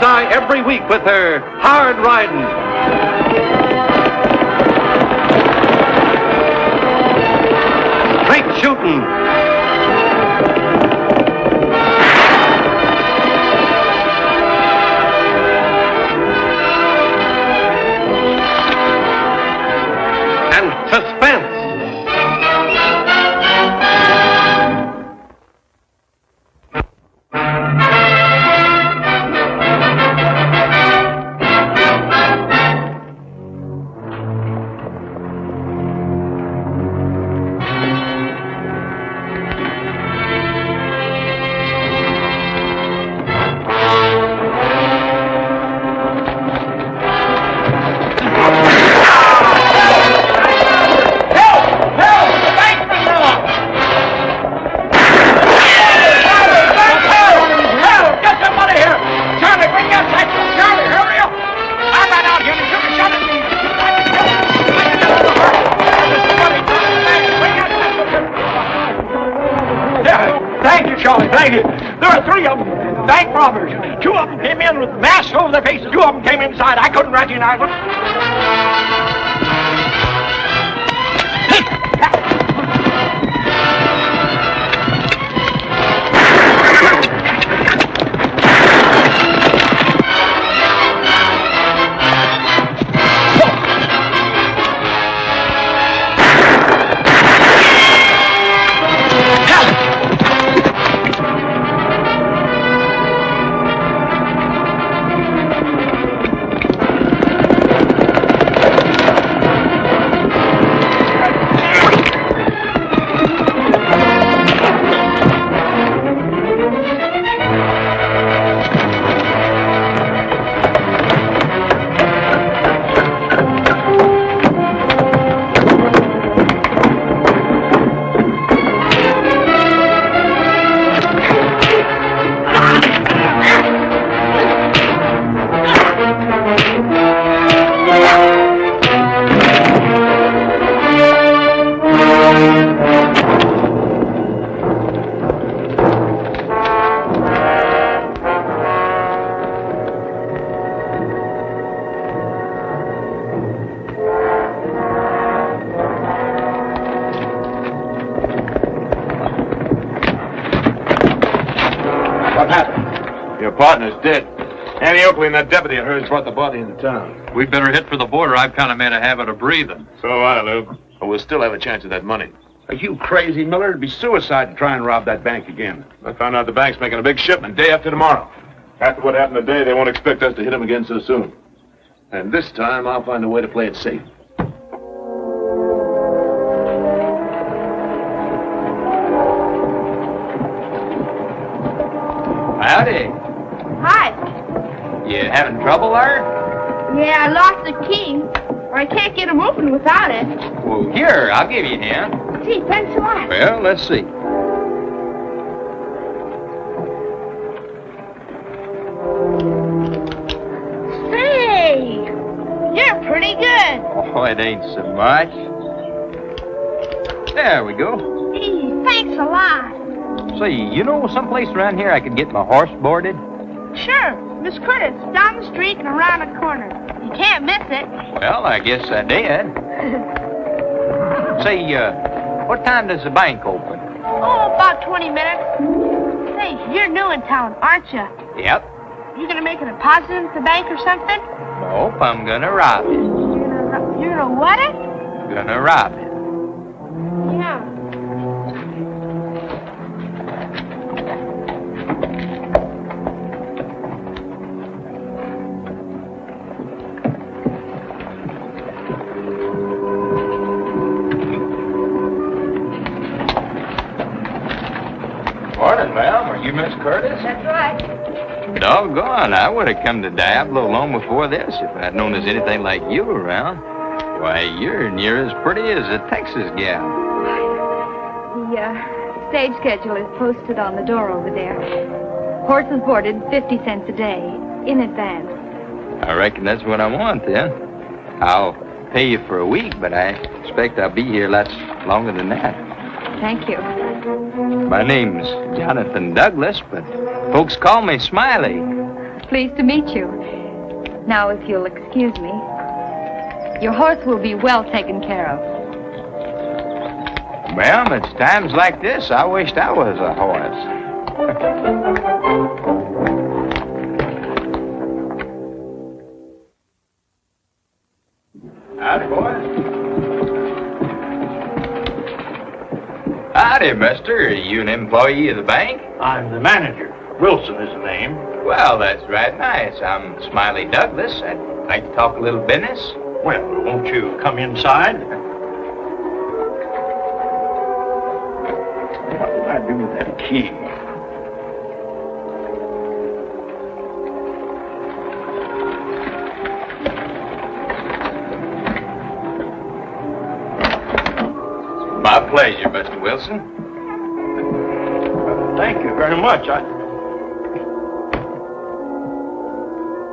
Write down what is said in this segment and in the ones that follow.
bullseye every week with her hard riding. Straight shooting. And suspense. Thank you. There were 3 of them, bank robbers. 2 of them came in with masks over their faces. 2 of them came inside. I couldn't recognize them. Partner's dead. Annie Oakley and that deputy of hers brought the body into town. We'd better hit for the border. I've kind of made a habit of breathing. So do I, Lou. But we'll still have a chance at that money. Are you crazy, Miller? It'd be suicide to try and rob that bank again. I found out the bank's making a big shipment day after tomorrow. After what happened today, they won't expect us to hit them again so soon. And this time, I'll find a way to play it safe. Howdy. Hi. You having trouble there? Yeah, I lost the key. Or I can't get them open without it. Well, here, I'll give you a hand. Gee, thanks a lot. Well, let's see. Say, you're pretty good. Oh, it ain't so much. There we go. Gee, thanks a lot. Say, you know someplace around here I could get my horse boarded? Sure, Miss Curtis, down the street and around the corner. You can't miss it. Well, I guess I did. Say, what time does the bank open? Oh, about 20 minutes. Say, you're new in town, aren't you? Yep. You gonna make a deposit into the bank or something? Nope, I'm gonna rob it. You're gonna what it? Gonna rob it. Yeah. Morning, ma'am. Are you Miss Curtis? That's right. Doggone, I would have come to Diablo long before this if I'd known there's anything like you around. Why, you're near as pretty as a Texas gal. The stage schedule is posted on the door over there. Horses boarded 50 cents a day, in advance. I reckon that's what I want, then. I'll pay you for a week, but I expect I'll be here lots longer than that. Thank you. My name's Jonathan Douglas, but folks call me Smiley. pleased to meet you. Now, if you'll excuse me, your horse will be well taken care of. Well, it's times like this I wished I was a horse. Howdy, boys. Howdy, mister. Are you an employee of the bank? I'm the manager. Wilson is the name. Well, that's right nice. I'm Smiley Douglas. I'd like to talk a little business. Well, won't you come inside? What did I do with that key? My pleasure, Mr. Wilson. Thank you very much.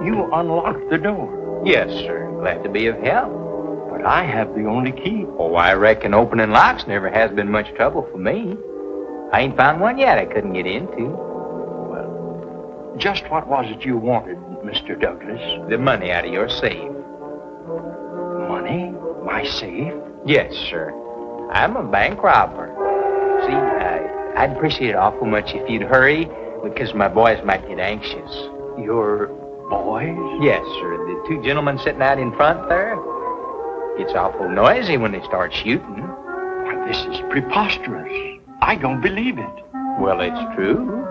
You unlocked the door. Yes, sir. Glad to be of help. But I have the only key. Oh, I reckon opening locks never has been much trouble for me. I ain't found one yet I couldn't get into. Well, just what was it you wanted, Mr. Douglas? The money out of your safe. Money? My safe? Yes, sir. I'm a bank robber. See, I'd appreciate it awful much if you'd hurry, because my boys might get anxious. Your boys? Yes, sir. The two gentlemen sitting out in front there. It's awful noisy when they start shooting. Why, this is preposterous. I don't believe it. Well, it's true.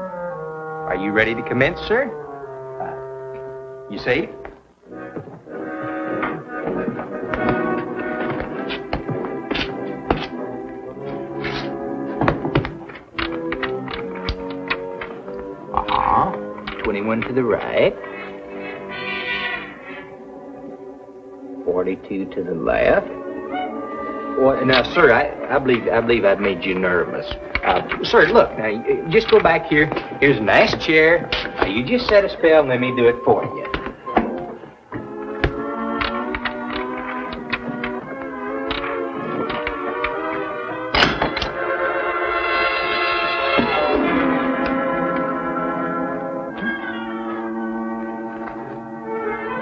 Are you ready to commence, sir? You safe? Uh-huh. 21 to the right. 42 to the left. Well, now, sir, I believe I've made you nervous. Sir, look, now, just go back here. Here's a nice chair. Now, you just set a spell and let me do it for you.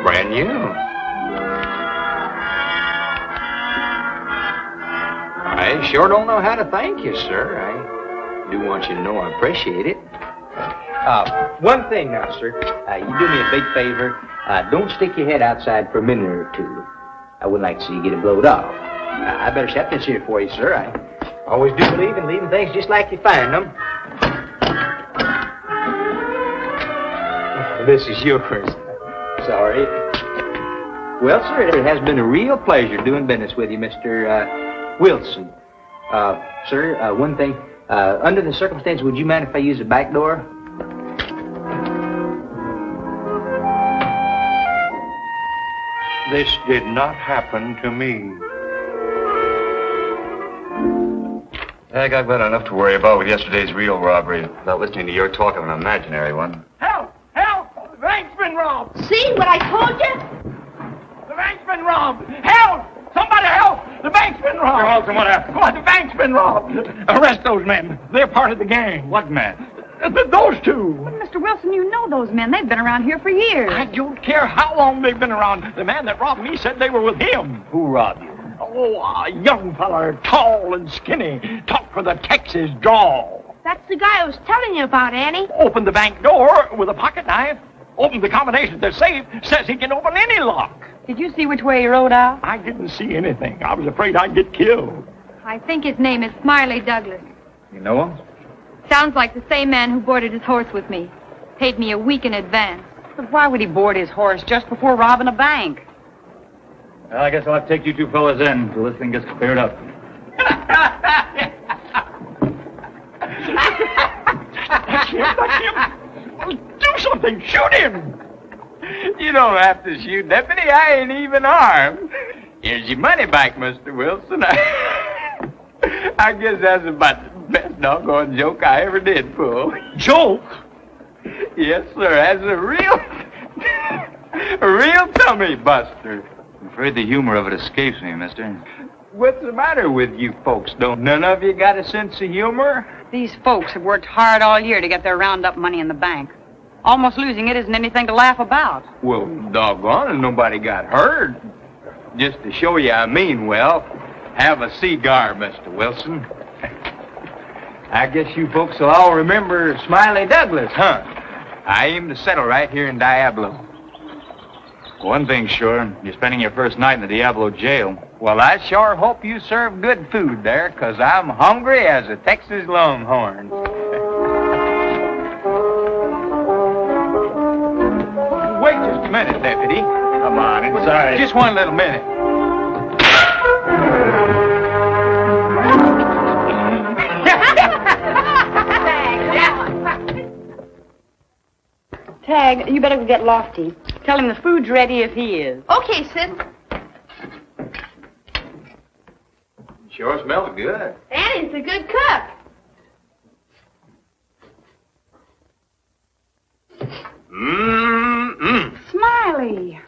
Brand new. I sure don't know how to thank you, sir. I do want you to know I appreciate it. One thing now, sir. You do me a big favor. Don't stick your head outside for a minute or two. I wouldn't like to see you get it blowed off. I better set this here for you, sir. I always do believe in leaving things just like you find them. This is yours. Sorry. Well, sir, it has been a real pleasure doing business with you, Mr. Wilson. Sir, one thing. Under the circumstances, would you mind if I use the back door? This did not happen to me. I got about enough to worry about with yesterday's real robbery, not listening to your talk of an imaginary one. Help! Help! The bank's been robbed! See what I told you? The bank's been robbed! Help! Somebody help! The bank's been robbed! Mr. Wilson, what happened? Why, the bank's been robbed! Arrest those men. They're part of the gang. What man? Those two. But, Mr. Wilson, you know those men. They've been around here for years. I don't care how long they've been around. The man that robbed me said they were with him. Who robbed you? Oh, a young feller, tall and skinny, talked with a Texas drawl. That's the guy I was telling you about, Annie. Opened the bank door with a pocket knife. Opened the combination to the safe. Says he can open any lock. Did you see which way he rode out? I didn't see anything. I was afraid I'd get killed. I think his name is Smiley Douglas. You know him? Sounds like the same man who boarded his horse with me. Paid me a week in advance. But why would he board his horse just before robbing a bank? Well, I guess I'll have to take you two fellas in until this thing gets cleared up. That's him. Do something. Shoot him. You don't have to shoot, Deputy. I ain't even armed. Here's your money back, Mr. Wilson. I guess that's about the best doggone joke I ever did pull. Joke? Yes, sir. As a real tummy buster. I'm afraid the humor of it escapes me, mister. What's the matter with you folks? Don't none of you got a sense of humor? These folks have worked hard all year to get their roundup money in the bank. Almost losing it isn't anything to laugh about. Well, doggone it, nobody got hurt. Just to show you I mean well, have a cigar, Mr. Wilson. I guess you folks will all remember Smiley Douglas, huh? I aim to settle right here in Diablo. One thing's sure, you're spending your first night in the Diablo jail. Well, I sure hope you serve good food there, 'cause I'm hungry as a Texas Longhorn. Wait just a minute, Deputy. Come on, inside. Just one little minute. Tag, you better go get Lofty. Tell him the food's ready if he is. Okay, Sid. Sure smells good. Annie's a good cook. Smiley,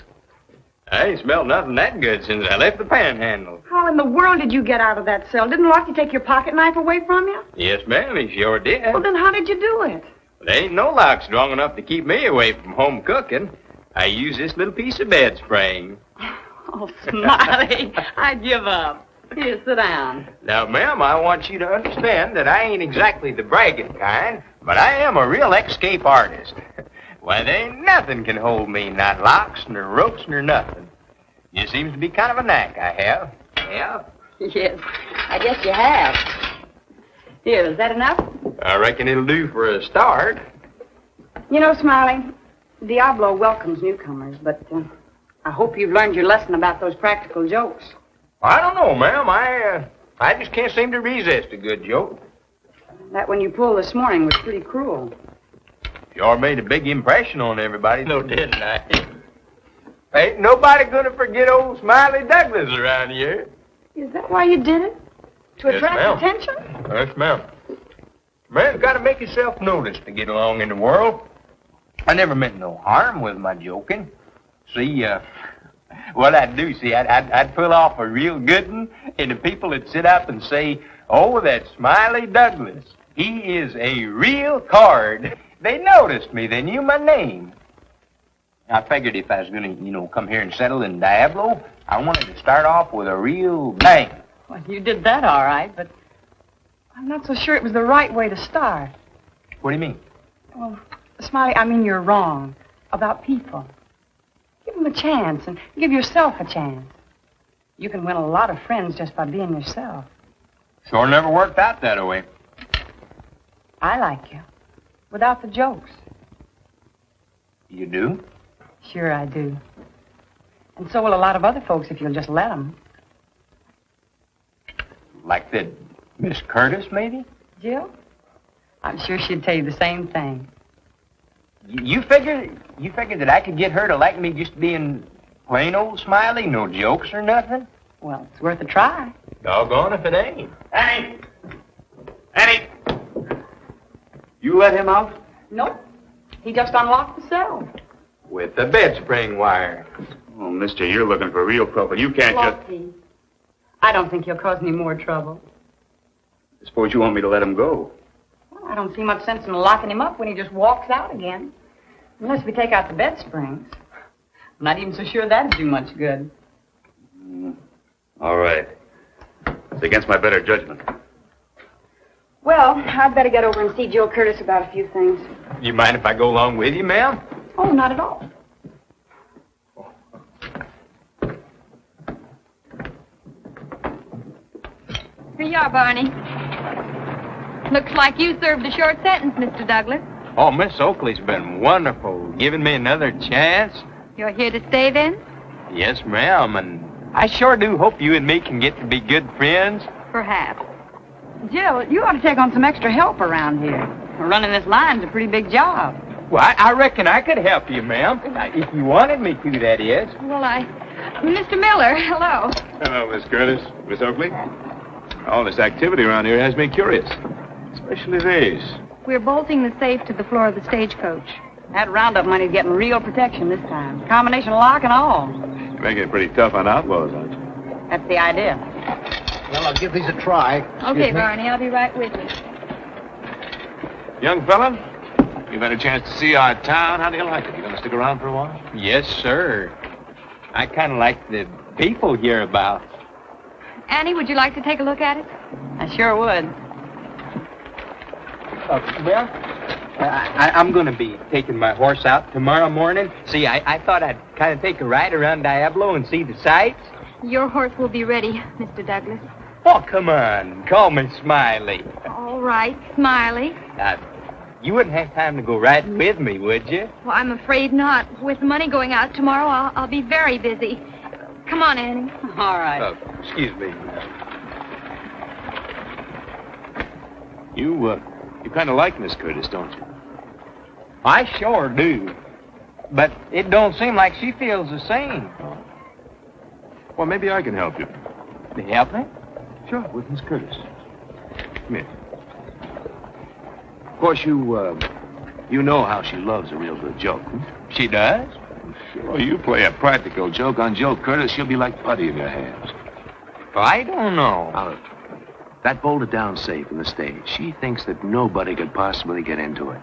I ain't smelled nothing that good since I left the panhandle. how in the world did you get out of that cell? Didn't Lofty take your pocket knife away from you? Yes, ma'am, he sure did. Well, then how did you do it? There ain't no lock strong enough to keep me away from home cooking. I use this little piece of bed spring. Oh, Smiley, I give up. Here, sit down. Now, ma'am, I want you to understand that I ain't exactly the bragging kind, but I am a real escape artist. Why, there ain't nothing can hold me, not locks, nor ropes, nor nothing. It seems to be kind of a knack I have. Yeah? Yes, I guess you have. Here, is that enough? I reckon it'll do for a start. You know, Smiley, Diablo welcomes newcomers, but I hope you've learned your lesson about those practical jokes. I don't know, ma'am. I just can't seem to resist a good joke. That one you pulled this morning was pretty cruel. Sure made a big impression on everybody, no, didn't I? Ain't nobody gonna forget old Smiley Douglas around here. Is that why you did it? To Yes, attract ma'am. attention? Yes, ma'am. Man's got to make himself noticed to get along in the world. I never meant no harm with my joking. See, what I'd do, I'd pull off a real good one, and the people would sit up and say, "Oh, that's Smiley Douglas. He is a real card." They noticed me. They knew my name. I figured if I was going to, come here and settle in Diablo, I wanted to start off with a real bang. Well, you did that all right, but I'm not so sure it was the right way to start. What do you mean? Well, Smiley, I mean you're wrong about people. Give them a chance and give yourself a chance. You can win a lot of friends just by being yourself. Sure never worked out that way. I like you, without the jokes. You do? Sure I do. And so will a lot of other folks if you'll just let them. Like that Miss Curtis, maybe? Jill? I'm sure she'd tell you the same thing. You figure that I could get her to like me just being plain old Smiley, no jokes or nothing? Well, it's worth a try. Doggone if it ain't. Annie! Annie! You let him out? Nope. He just unlocked the cell. With the bed spring wire. Oh, mister, you're looking for real trouble. You can't just... Lofty. I don't think he'll cause any more trouble. Suppose you want me to let him go. Well, I don't see much sense in locking him up when he just walks out again. Unless we take out the bed springs. I'm not even so sure that'd do much good. All right. It's against my better judgment. Well, I'd better get over and see Jill Curtis about a few things. You mind if I go along with you, ma'am? Oh, not at all. Here you are, Barney. Looks like you served a short sentence, Mr. Douglas. Oh, Miss Oakley's been wonderful, giving me another chance. You're here to stay, then? Yes, ma'am, and I sure do hope you and me can get to be good friends. Perhaps. Jill, you ought to take on some extra help around here. Running this line's a pretty big job. Well, I reckon I could help you, ma'am. If you wanted me to, that is. Well, Mr. Miller, hello. Hello, Miss Curtis. Miss Oakley. All this activity around here has me curious. Especially these. We're bolting the safe to the floor of the stagecoach. That roundup money's getting real protection this time. Combination lock and all. You're making it pretty tough on outlaws, aren't you? That's the idea. Well, I'll give these a try. Okay, Barney, I'll be right with you. Young fella, You've had a chance to see our town. How do you like it? You going to stick around for a while? Yes, sir. I kind of like the people hereabouts. Annie, would you like to take a look at it? I sure would. I'm going to be taking my horse out tomorrow morning. See, I thought I'd kind of take a ride around Diablo and see the sights. Your horse will be ready, Mr. Douglas. Oh, come on. Call me Smiley. All right, Smiley. You wouldn't have time to go riding with me, would you? Well, I'm afraid not. With the money going out tomorrow, I'll be very busy. Come on, Annie. All right. Excuse me. You kind of like Miss Curtis, don't you? I sure do. But it don't seem like she feels the same. Well, maybe I can help you. Help me? Sure, with Miss Curtis. Come here. Of course, you know how she loves a real good joke. She does? Sure, you play a practical joke on Joe Curtis, she'll be like putty in your hands. I don't know. Now, that bolted down safe in the stage, she thinks that nobody could possibly get into it.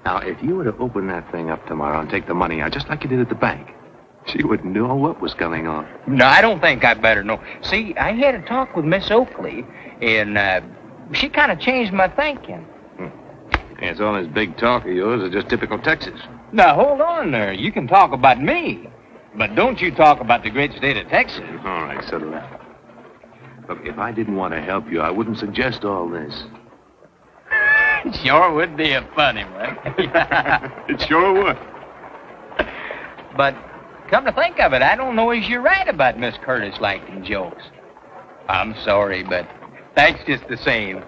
Now, if you were to open that thing up tomorrow and take the money out, just like you did at the bank, she wouldn't know what was going on. No, I don't think I'd better know. See, I had a talk with Miss Oakley, and she kind of changed my thinking. It's all this big talk of yours is just typical Texas. Now, hold on there. You can talk about me, but don't you talk about the great state of Texas. All right, settle down. Look, if I didn't want to help you, I wouldn't suggest all this. Sure would be a funny one. It sure would. But come to think of it, I don't know as you're right about Miss Curtis liking jokes. I'm sorry, but thanks just the same.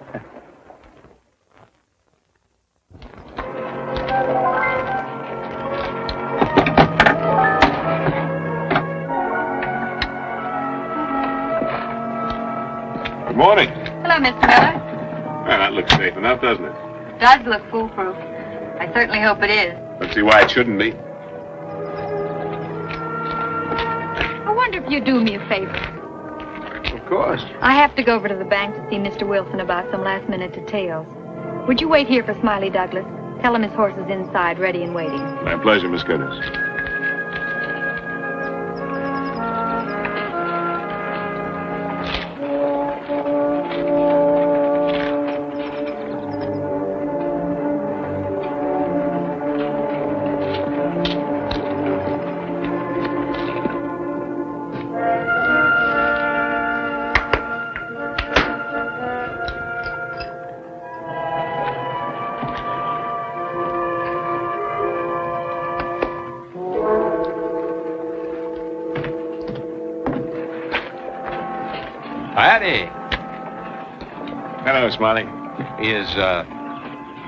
Good morning. Hello, Mr. Miller. Well, that looks safe enough, doesn't it? It does look foolproof. I certainly hope it is. Let's see why it shouldn't be. I wonder if you'd do me a favor. Of course. I have to go over to the bank to see Mr. Wilson about some last-minute details. Would you wait here for Smiley Douglas? Tell him his horse is inside, ready and waiting. My pleasure, Miss Curtis. Howdy. Hello, Smiley. Is,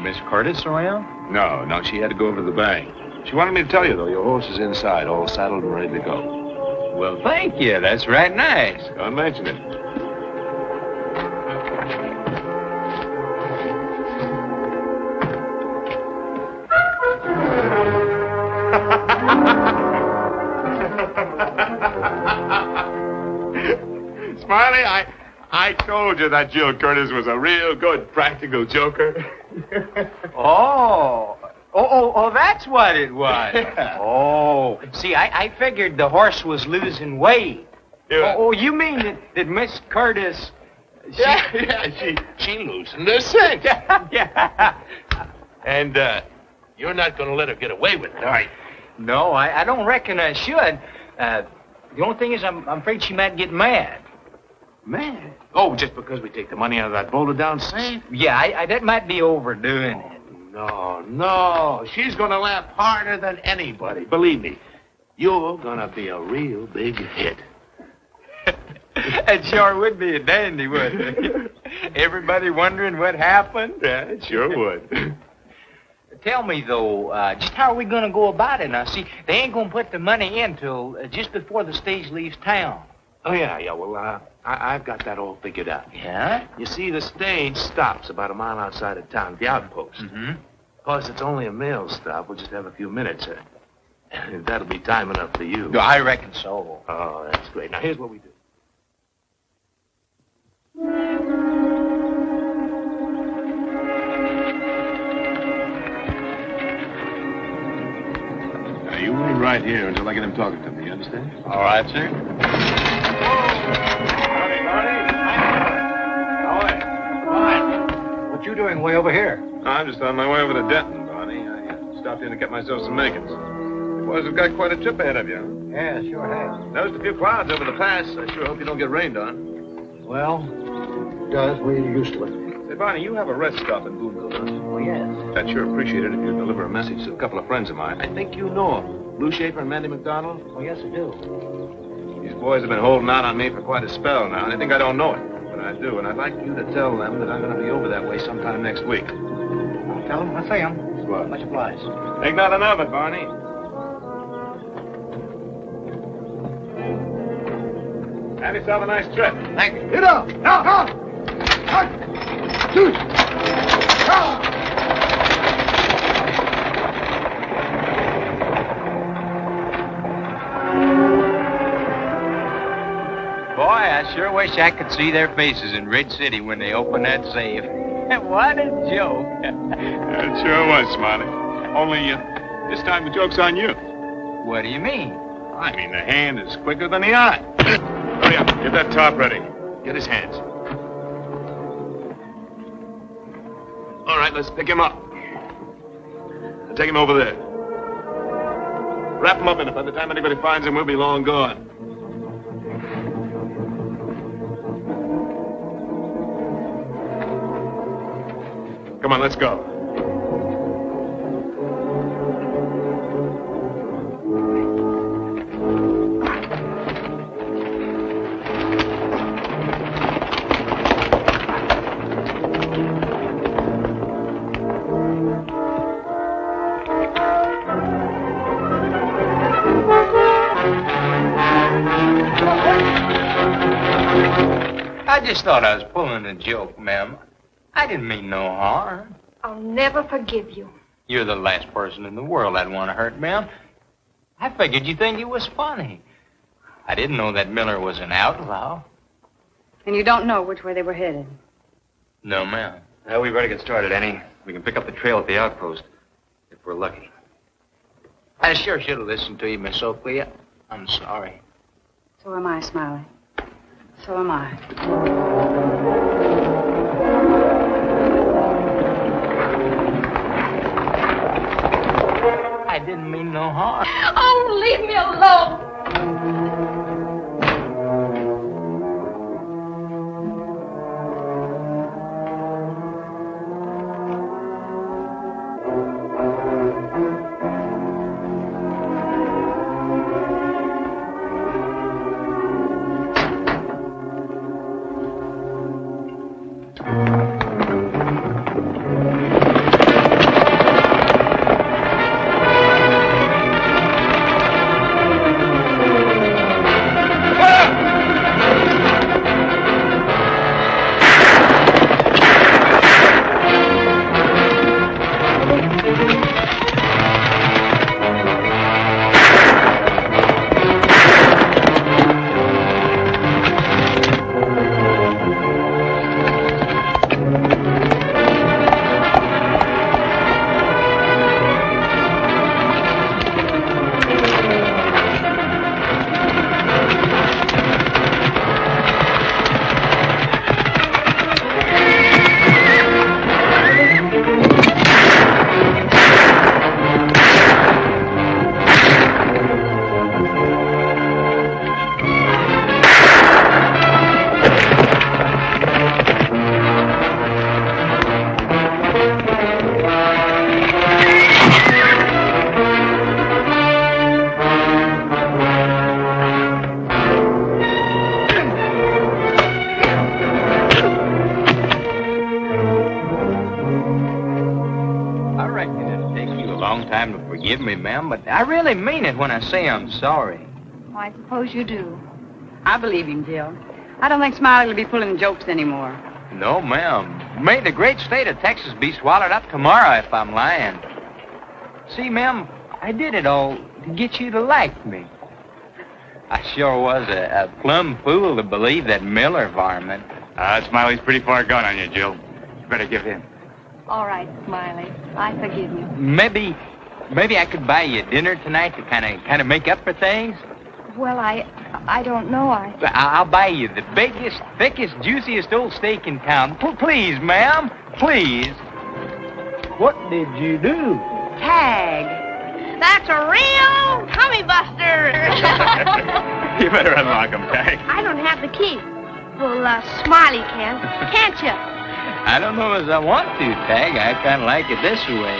Miss Curtis around? No, she had to go over to the bank. She wanted me to tell you, though, your horse is inside, all saddled and ready to go. Well, thank you. That's right nice. Don't mention it. Smiley, I told you that Joe Curtis was a real good practical joker. Oh, that's what it was. Oh, see, I figured the horse was losing weight. Yeah. Oh, you mean that Miss Curtis... She loosened her scent. Yeah. And, you're not going to let her get away with it, are you? No, I don't reckon I should. The only thing is I'm afraid she might get mad. Mad? Oh, just because we take the money out of that bolted down safe? Yeah, that might be overdoing it. No. She's going to laugh harder than anybody. Believe me, you're going to be a real big hit. It sure would be a dandy, wouldn't it? Everybody wondering what happened? Yeah, it sure would. Tell me, though, just how are we going to go about it now? See, they ain't going to put the money in till just before the stage leaves town. Oh, yeah, well, I've got that all figured out. Yeah? You see, the stage stops about a mile outside of town, the outpost. Mm-hmm. Of course, it's only a mail stop. We'll just have a few minutes. That'll be time enough for you. No, I reckon so. Oh, that's great. Now, here's what we do. right here until I get him talking to me, you understand? All right, sir. What you doing way over here? I'm just on my way over to Denton, Barney. I stopped in to get myself some makings. You boys have got quite a trip ahead of you. Yeah, sure has. Noticed a few clouds over the pass. I sure hope you don't get rained on. Well, it does. We're used to it. Say, Barney, you have a rest stop in Boonville, don't you? Oh, yes. I'd sure appreciate it if you'd deliver a message to a couple of friends of mine. I think you know them. Lou Schaefer and Mandy McDonald. Oh, yes, I do. These boys have been holding out on me for quite a spell now, and they think I don't know it. But I do, and I'd like you to tell them that I'm going to be over that way sometime next week. I'll tell them. I'll see them. What? Much obliged. Think nothing of it, Barney. Have yourself a nice trip. Thank you. Get up! Now! Shoot! Boy, I sure wish I could see their faces in Ridge City when they open that safe. What a joke. It sure was, Smiley. Only, this time the joke's on you. What do you mean? I mean, the hand is quicker than the eye. Hurry up. Get that top ready. Get his hands. All right, let's pick him up. And take him over there. Wrap him up in it. By the time anybody finds him, we'll be long gone. Come on, let's go. I just thought I was pulling a joke, ma'am. I didn't mean no harm. I'll never forgive you. You're the last person in the world I'd want to hurt, ma'am. I figured you'd think it was funny. I didn't know that Miller was an outlaw. And you don't know which way they were headed. No, ma'am. Well, we better get started, Annie. We can pick up the trail at the outpost, if we're lucky. I sure should have listened to you, Miss Oakley. I'm sorry. So am I, Smiley. So am I. I didn't mean no harm. Oh, leave me alone. Forgive me, ma'am, but I really mean it when I say I'm sorry. Oh, I suppose you do. I believe him, Jill. I don't think Smiley will be pulling jokes anymore. No, ma'am. May the great state of Texas be swallowed up tomorrow if I'm lying. See, ma'am, I did it all to get you to like me. I sure was a plumb fool to believe that Miller varmint. Smiley's pretty far gone on you, Jill. You better give in. All right, Smiley. I forgive you. Maybe maybe I could buy you dinner tonight to kind of make up for things. Well, I don't know. I'll buy you the biggest, thickest, juiciest old steak in town. Please, ma'am, please. What did you do? Tag. That's a real tummy buster. You better unlock him, Tag. I don't have the key. Well, Smiley can. Can't you? I don't know as I want to, Tag. I kind of like it this way.